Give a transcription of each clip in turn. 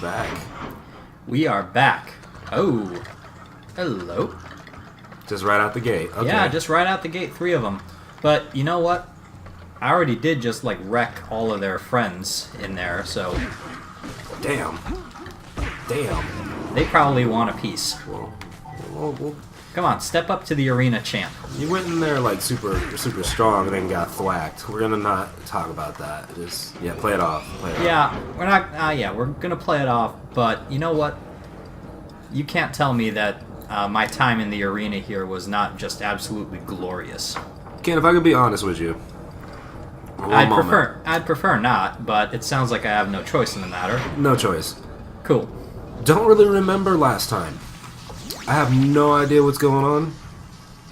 back. We are back. Oh. Hello. Just right out the gate. Okay. Yeah, just right out the gate, 3 of them. But you know what? I already did just, like, wreck all of their friends in there, so... Damn. Damn. They probably want a piece. Well, Come on, step up to the arena champ. you went in there, like, super strong and then got thwacked. We're gonna not talk about that. Just, yeah, play it off. Yeah, we're not... yeah, we're gonna play it off, but you know what? You can't tell me that my time in the arena here was not just absolutely glorious. Ken, if I could be honest with you... I'd prefer not, but it sounds like I have no choice in the matter. No choice. Cool. Don't really remember last time. I have no idea what's going on.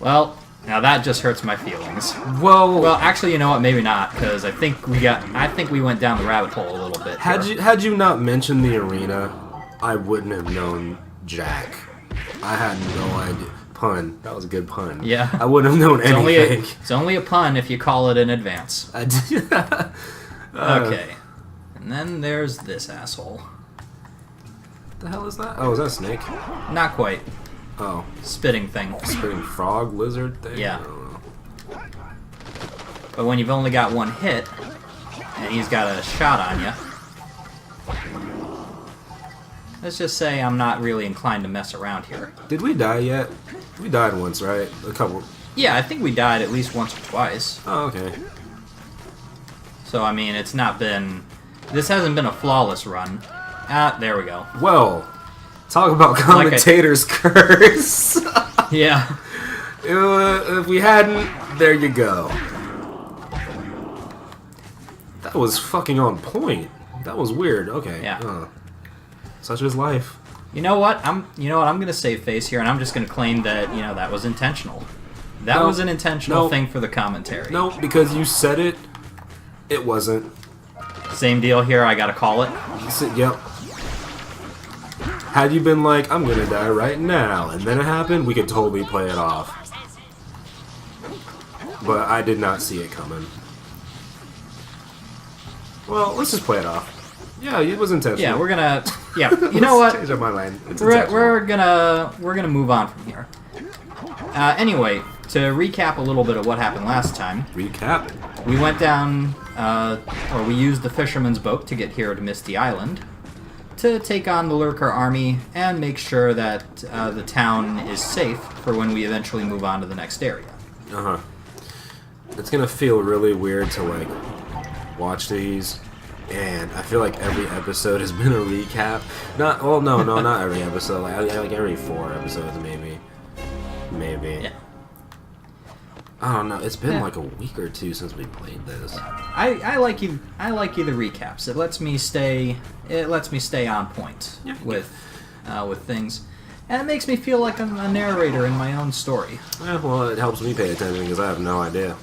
Well, now that just hurts my feelings. Well, actually, you know what? Maybe not, because I think we went down the rabbit hole a little bit. Had you not mentioned the arena, I wouldn't have known Jak. I had no idea. Pun. That was a good pun. Yeah. I wouldn't have known anything. It's only a pun if you call it in advance. Okay. And then there's this asshole. What the hell is that? Oh, is that a snake? Not quite. Oh. Spitting thing. Spitting frog lizard thing? Yeah. But when you've only got one hit, and he's got a shot on you, let's just say I'm not really inclined to mess around here. Did we die yet? We died once, right? A couple. Yeah, I think we died at least once or twice. Oh, okay. So, I mean, it's not been... This hasn't been a flawless run. Ah, there we go. Well, talk about commentator's curse. Yeah. If we hadn't, there you go. That was fucking on point. That was weird. Okay. Yeah. Such is life. You know what? I'm gonna save face here, and I'm just gonna claim that that was intentional. That was an intentional thing for the commentary. No, because you said it. It wasn't. Same deal here. I gotta call it. Yep. Had you been like, I'm gonna die right now, and then it happened, we could totally play it off. But I did not see it coming. Well, let's just play it off. Yeah, it was intentional. Yeah, we're gonna. Yeah, you know what? Change up my mind. We're gonna move on from here. Anyway, to recap a little bit of what happened last time. Recap. We went down, or we used the fisherman's boat to get here to Misty Island to take on the Lurker army and make sure that the town is safe for when we eventually move on to the next area. It's gonna feel really weird to like watch these. And I feel like every episode has been a recap. Not every episode. Like every 4 episodes, maybe. Yeah. I don't know. It's been like a week or 2 since we played this. I like you the recaps. It lets me stay on point with things, and it makes me feel like I'm a narrator in my own story. Yeah, well, it helps me pay attention because I have no idea.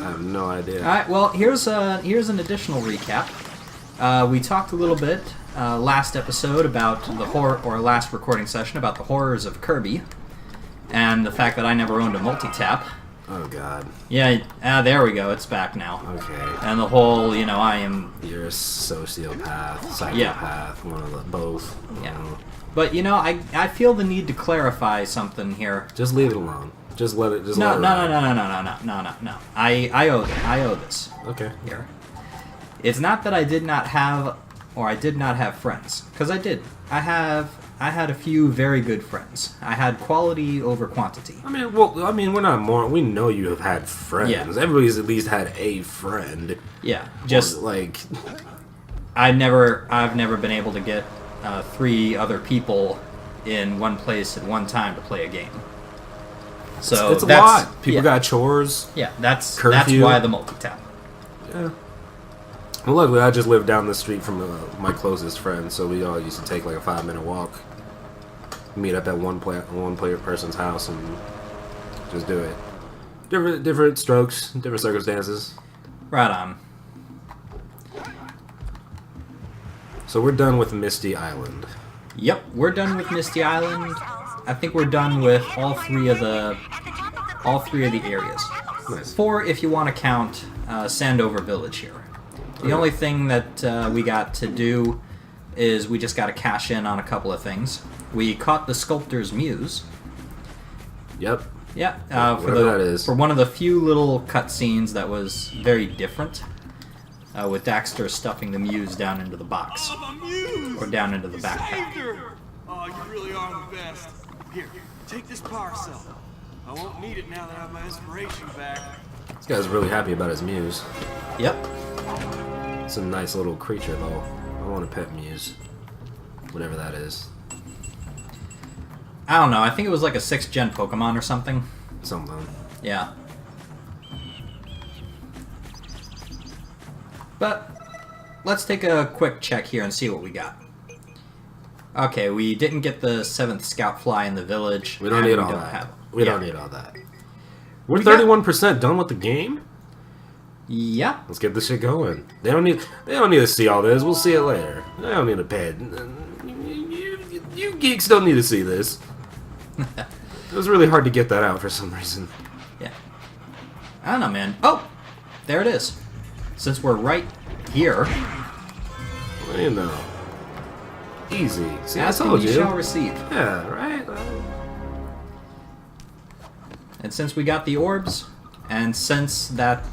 All right. Well, here's an additional recap. We talked a little bit last episode about last recording session about the horrors of Kirby, and the fact that I never owned a multi-tap. Oh God. Yeah. There we go. It's back now. Okay. And the whole, I am. You're a sociopath, psychopath, one of the both. Yeah. But I feel the need to clarify something here. Just leave it alone. Just let it. No. I owe this. Okay. Here. It's not that I did not have friends, because I did. I had a few very good friends. I had quality over quantity. we're not more. We know you have had friends. Yeah. Everybody's at least had a friend. Yeah, just like I've never been able to get 3 other people in one place at one time to play a game. So it's a lot. People got chores. Yeah, that's curfew. That's why the multi-tap. Yeah. Well, luckily, I just lived down the street from my closest friend, so we all used to take like a 5-minute walk, meet up at one person's house, and just do it. Different strokes, different circumstances. Right on. So we're done with Misty Island. Yep, we're done with Misty Island. I think we're done with all three of the areas. Nice. 4 if you want to count Sandover Village here. The only thing that we got to do is we just got to cash in on a couple of things. We caught the Sculptor's Muse. Yep. Yeah, Whatever that is. for one of the few little cutscenes that was very different, with Daxter stuffing the Muse down into the box. Or down into the backpack. Oh, you really are the best. Here, take this power cell. I won't need it now that I have my inspiration back. This guy's really happy about his Muse. Yep. It's a nice little creature, though. I want a pet Muse. Whatever that is. I don't know, I think it was like a 6th gen Pokemon or something. Something. Yeah. But let's take a quick check here and see what we got. Okay, we didn't get the 7th Scout Fly in the village. We don't need all that. We don't need all that. We're 31% done with the game? Yeah. Let's get this shit going. They don't need to see all this. We'll see it later. They don't need a pad. You geeks don't need to see this. It was really hard to get that out for some reason. Yeah. I don't know, man. Oh! There it is. Since we're right here... What do you know? Easy. See, I asking told you you. shall receive. Yeah, right? And since we got the orbs, and since that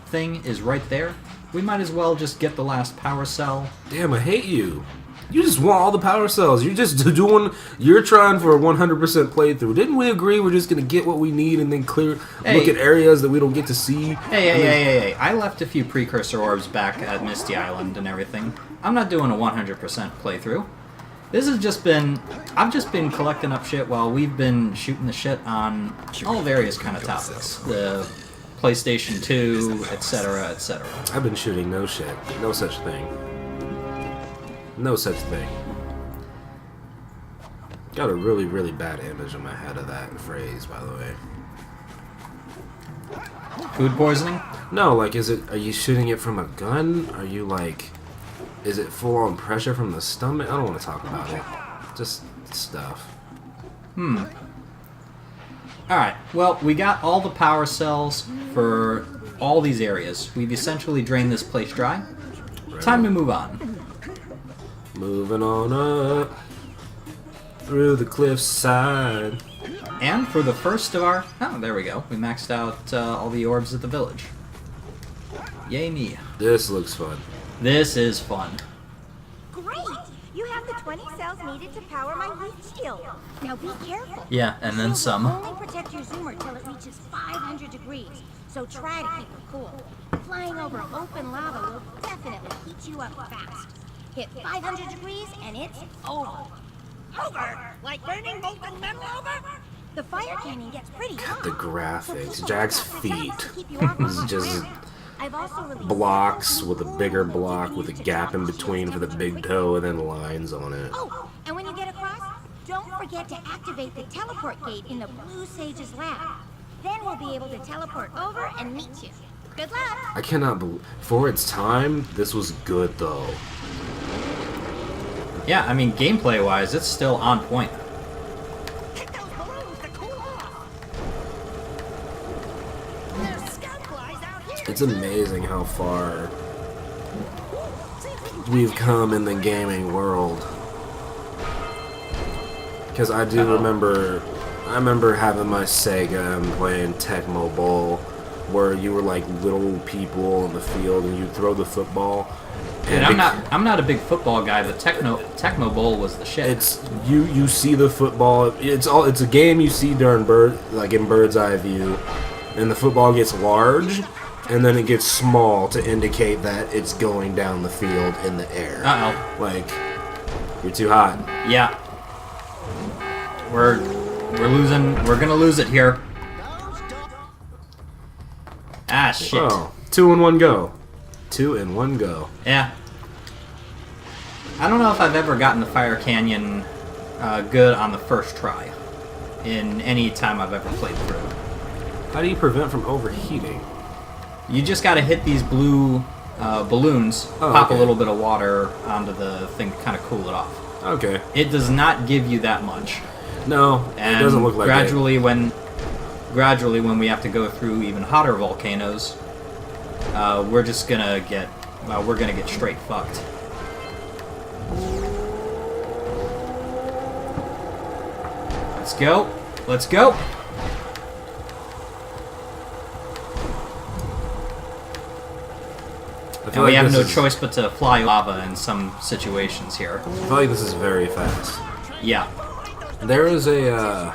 thing is right there, we might as well just get the last power cell. Damn, I hate you. You just want all the power cells. You're just you're trying for a 100% playthrough. Didn't we agree we're just going to get what we need and then look at areas that we don't get to see? Hey. I left a few precursor orbs back at Misty Island and everything. I'm not doing a 100% playthrough. This has just been... I've just been collecting up shit while we've been shooting the shit on all various kind of topics. The PlayStation 2, etc., etc. I've been shooting no shit. No such thing. No such thing. Got a really, really bad image in my head of that phrase, by the way. Food poisoning? No, like, are you shooting it from a gun? Are you, like... Is it full-on pressure from the stomach? I don't want to talk about it. Just stuff. Alright, well, we got all the power cells for all these areas. We've essentially drained this place dry. Right. Time to move on. Moving on up through the cliffside. And for the first of our... Oh, there we go. We maxed out all the orbs at the village. Yay me. This looks fun. This is fun. Great! You have the 20 cells needed to power my heat shield. Now be careful. Yeah, and then The shield some. will only protect your zoomer till it reaches 500 degrees, so try to keep it cool. Flying over open lava will definitely heat you up fast. Hit 500 degrees and it's over. Over? Like burning molten metal over? The fire canyon gets pretty hot. The so graphics. keep Jack's on feet. to keep you off This is the just ground. I've also released blocks with a cool bigger ones block you with a can use to gap in travel between for the shields big quickly. toe and then lines on it. Oh, and when you get across, don't forget to activate the teleport gate in the Blue Sage's lab. Then we'll be able to teleport over and meet you. Good luck! I cannot believe... For its time, this was good, though. Yeah, I mean, gameplay-wise, it's still on point. Hit those balloons to cool off. There's scout flies out here. It's amazing how far we've come in the gaming world. Because I do remember... I remember having my Sega and playing Tecmo Bowl, where you were like little people in the field and you throw the football. And I'm not a big football guy, but Tecmo Bowl was the shit. It's you see the football. It's a game you see during in bird's eye view, and the football gets large, and then it gets small to indicate that it's going down the field in the air. Uh-oh. Like, you're too hot. Yeah. We're losing. We're gonna lose it here. Ah, shit. Oh, 2 in 1 go. 2 in 1 go. Yeah. I don't know if I've ever gotten the Fire Canyon good on the first try in any time I've ever played through. How do you prevent from overheating? You just gotta hit these blue balloons, pop okay. a little bit of water onto the thing to kind of cool it off. Okay. It does not give you that much. No, And it doesn't look like gradually when we have to go through even hotter volcanoes, we're just gonna get straight fucked. Let's go. Let's go. And we have no choice but to fly lava in some situations here. I feel like this is very fast. Yeah. There is a,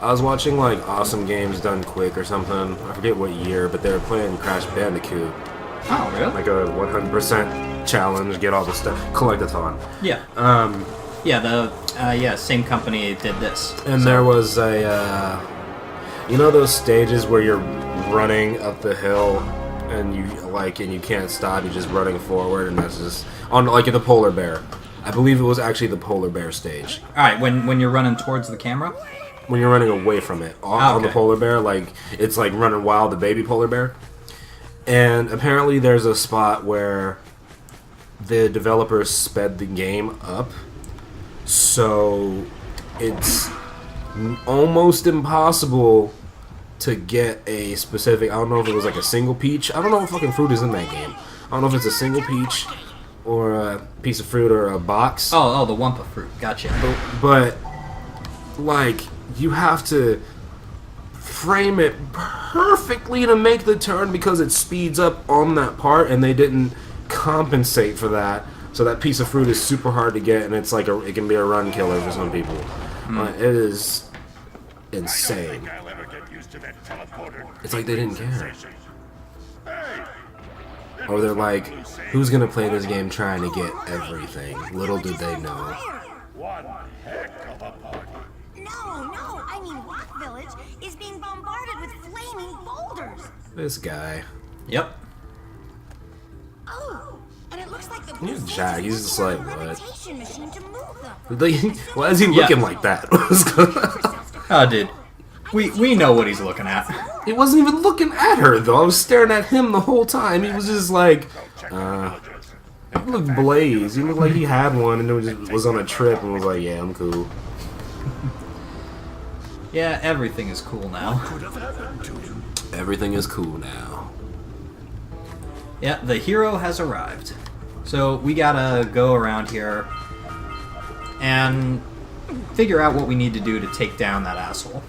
I was watching like Awesome Games Done Quick or something. I forget what year, but they were playing Crash Bandicoot. Oh, really? Like a 100% challenge, get all the stuff, collect-a-thon. Yeah. Same company did this. And there was a, you know those stages where you're running up the hill and you can't stop, you're just running forward, and that's just on like in the polar bear. I believe it was actually the polar bear stage. All right, when you're running towards the camera. When you're running away from it on the polar bear, like it's like running wild, the baby polar bear. And apparently, there's a spot where the developers sped the game up, so it's almost impossible to get a specific. I don't know if it was like a single peach. I don't know what fucking fruit is in that game. I don't know if it's a single peach or a piece of fruit or a box. Oh, the Wumpa fruit. Gotcha. But like, you have to frame it perfectly to make the turn because it speeds up on that part, and they didn't compensate for that. So that piece of fruit is super hard to get, and it's like it can be a run killer for some people. It is insane. It's like they didn't care. Or they're like, who's gonna play this game trying to get everything? Little did they know. One heck of a party. No, I mean Rock Village is being bombarded with flaming boulders. This guy. Yep. Oh, and it looks like the He's Jak. He's just like, what? levitation machine to move them. Like, why is he looking like that? Oh, dude. We know what he's looking at. He wasn't even looking at her, though. I was staring at him the whole time. He was just like, he looked blazed. He looked like he had one and it was on a trip and was like, yeah, I'm cool. Yeah, everything is cool now. Everything is cool now. Yeah, the hero has arrived. So we gotta go around here and figure out what we need to do to take down that asshole.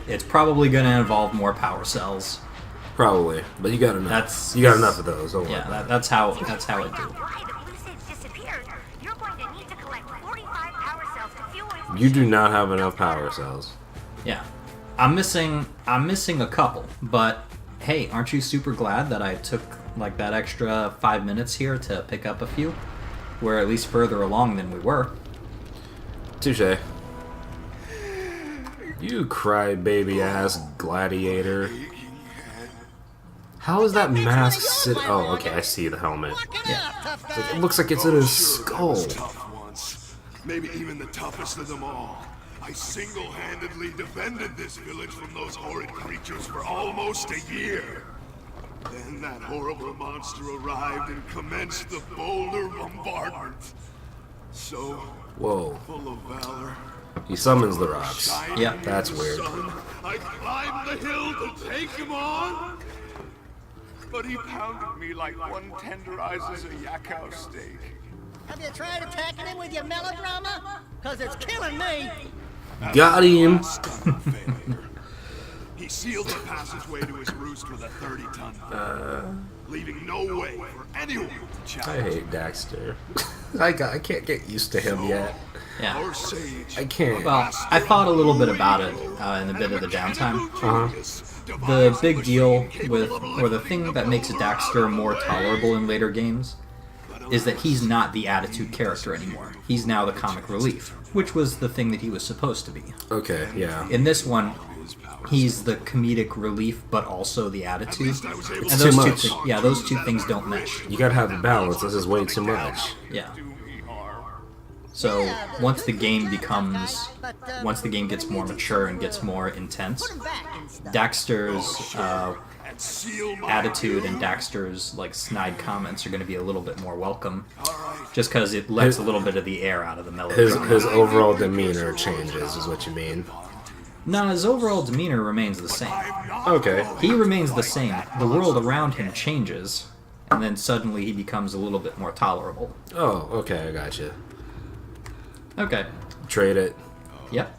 It's probably going to involve more power cells. Probably, but you got enough. You got enough of those. Don't worry. That's how it do. You do not have enough power cells. Yeah, I'm missing a couple, but hey, aren't you super glad that I took like that extra 5 minutes here to pick up a few? We're at least further along than we were. Touche. You crybaby ass gladiator. How is that mask sit? Oh, okay, I see the helmet. Yeah. It looks like it's in his skull. Tough ones. Maybe even the toughest of them all. I single-handedly defended this village from those horrid creatures for almost a year. Then that horrible monster arrived and commenced the boulder bombardment. So, Whoa. full of valor. He summons the rocks. Yeah. That's weird. I climbed the hill to take him on, but he pounded me like one tenderizes a yak house steak. Have you tried attacking him with your melodrama? Cause it's killing me. Got him. He sealed the passageway to his roost with a 30-ton thing, leaving no way for anyone to I challenge. hate Daxter. I can't get used to him yet. Yeah. Our sage. I can't. Well, I thought a little bit about it in a bit of the downtime. Uh-huh. The big deal with, or the thing that makes Daxter more tolerable in later games, is that he's not the attitude character anymore. He's now the comic relief, which was the thing that he was supposed to be. Okay, yeah. In this one, he's the comedic relief, but also the attitude. And It's those too two, much. those two things don't mesh. You gotta have a balance. This is way too much. Yeah. So once the game gets more mature and gets more intense, Daxter's attitude and Daxter's like snide comments are going to be a little bit more welcome, just because it lets a little bit of the air out of the melodrama. His overall demeanor changes, is what you mean. No, his overall demeanor remains the same. Okay. He remains the same. The world around him changes, and then suddenly he becomes a little bit more tolerable. Oh, okay, I gotcha. Okay. Trade it. Yep.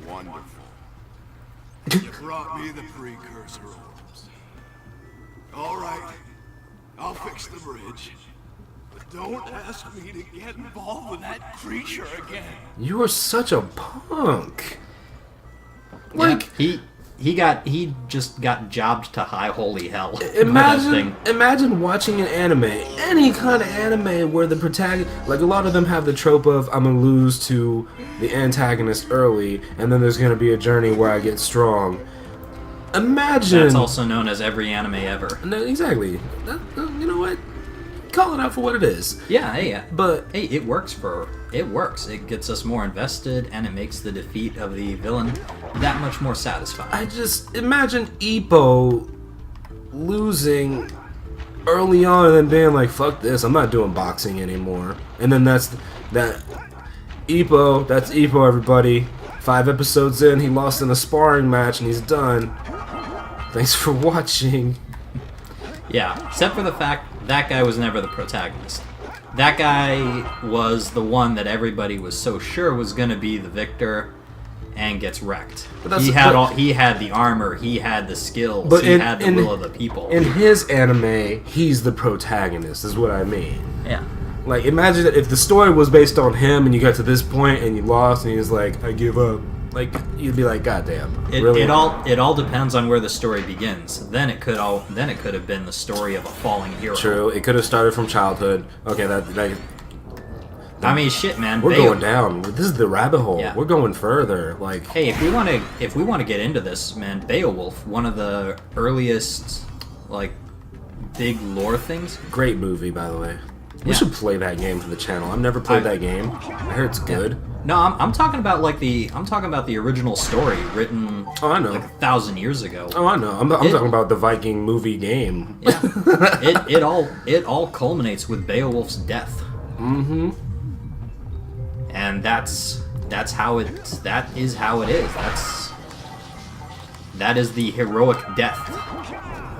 Wonderful. You brought me the precursor orbs. All right, I'll fix the bridge. But don't ask me to get involved with that creature again. You are such a punk. Like he just got jobbed to high holy hell. Imagine watching an anime, any kind of anime where the protagonist, like a lot of them have the trope of I'm gonna lose to the antagonist early, and then there's gonna be a journey where I get strong. Imagine. That's also known as every anime ever. No, exactly. You know what? Call it out for what it is. Yeah, hey, but hey, it works. It gets us more invested, and it makes the defeat of the villain that much more satisfying. I just imagine Ippo losing early on and then being like, "Fuck this! I'm not doing boxing anymore." And then that's Ippo. That's Ippo, everybody. 5 episodes in, he lost in a sparring match, and he's done. Thanks for watching. Yeah, except for the fact that guy was never the protagonist. That guy was the one that everybody was so sure was going to be the victor, and gets wrecked. He had the armor, he had the skills, he had the will of the people. In his anime, he's the protagonist, is what I mean. Yeah. Like, imagine if the story was based on him, and you got to this point, and you lost, and he was like, "I give up." Like, you'd be like, "God damn!" Really? It all depends on where the story begins. Then it could have been the story of a falling hero. True. It could have started from childhood. Okay, I mean, shit, man. We're going down. This is the rabbit hole. Yeah. We're going further. Like, hey, if we want to get into this, man, Beowulf, one of the earliest like big lore things. Great movie, by the way. We Yeah. should play that game for the channel. I've never played that game. I heard it's good. No, I'm talking about the original story written Oh, I know. like 1,000 years ago. Oh, I know. I'm talking about the Viking movie game. Yeah. it all culminates with Beowulf's death. Mm-hmm. And that is how it is. That is the heroic death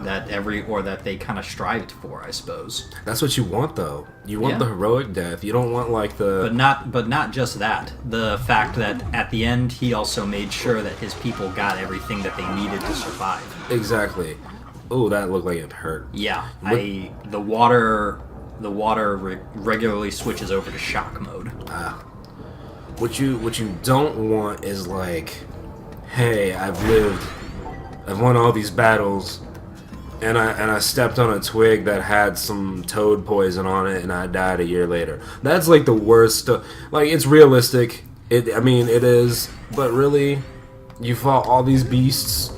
that they kind of strived for, I suppose. That's what you want, though. You want the heroic death. You don't want like the. But not just that. The fact that at the end he also made sure that his people got everything that they needed to survive. Exactly. Oh, that looked like it hurt. Yeah, the water regularly switches over to shock mode. What you don't want is like, hey, I've won all these battles, and I stepped on a twig that had some toad poison on it, and I died a year later. That's like the worst. Like, it's realistic. It is, but really, you fought all these beasts,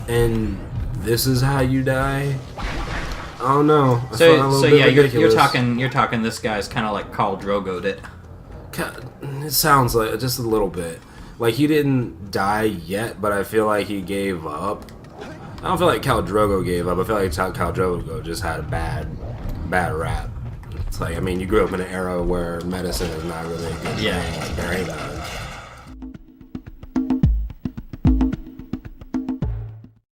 and this is how you die. I don't know. So yeah, you're talking. This guy's kind of like Khal Drogo'd it. It sounds like just a little bit. Like, he didn't die yet, but I feel like he gave up. I don't feel like Khal Drogo gave up. I feel like Khal Drogo just had a bad rap. It's like, I mean, you grew up in an era where medicine is not really a good thing. Like, there ain't none.